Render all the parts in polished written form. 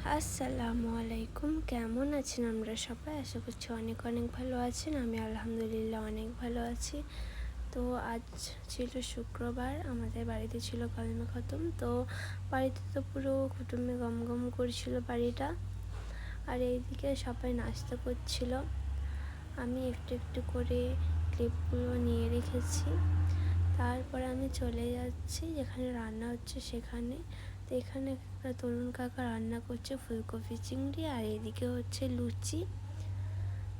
আসসালামু আলাইকুম। কেমন আছেন আমরা সবাই? আশা করছি অনেক অনেক ভালো আছেন। আমি আলহামদুলিল্লাহ অনেক ভালো আছি। তো আজ ছিল শুক্রবার, আমাদের বাড়িতে ছিল কালিমা খতম। তো বাড়িতে তো পুরো কুটুমে গম গম করছিল বাড়িটা। আর এইদিকে সবাই নাস্তা করছিল। আমি একটু একটু করে ক্লিপগুলো নিয়ে রেখেছি। তারপরে আমি চলে যাচ্ছি যেখানে রান্না হচ্ছে সেখানে। তো এখানে একটা তরুণ কাকা রান্না করছে ফুলকপি চিংড়ি, আর এদিকে হচ্ছে লুচি।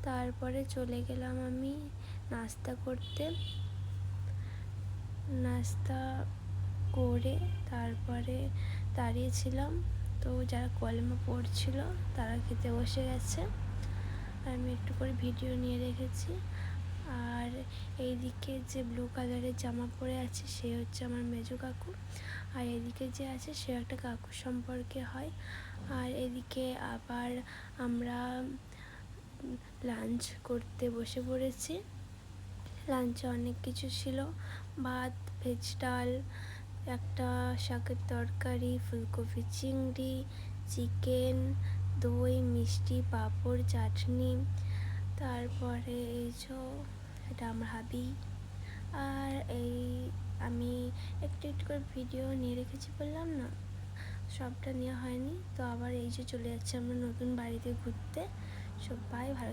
তারপরে চলে গেলাম আমি নাস্তা করতে। নাস্তা করে তারপরে দাঁড়িয়েছিলাম। তো যারা কলেমা পড়ছিল তারা খেতে বসে গেছে, আর আমি একটু করে ভিডিও নিয়ে রেখেছি। আর এইদিকে যে ব্লু কালারের জামা পরে আছে সে হচ্ছে আমার মেজো কাকু, আর এদিকে যে আছে সে একটা কাকুর সম্পর্কে হয়। আর এদিকে আবার আমরা লাঞ্চ করতে বসে পড়েছি। লাঞ্চে অনেক কিছু ছিল, ভাত, ভেজ ডাল, একটা শাকের তরকারি, ফুলকপি চিংড়ি, চিকেন, দই, মিষ্টি, পাঁপড়, চাটনি। তারপরে এই যে এটা আমার হাবি। আর এই আমি একটু একটু করে ভিডিও নিয়ে রেখেছি, বললাম না, সবটা নেওয়া হয়নি। তো আবার এই যে চলে যাচ্ছে আমরা নতুন বাড়িতে ঘুরতে। সবাই ভালো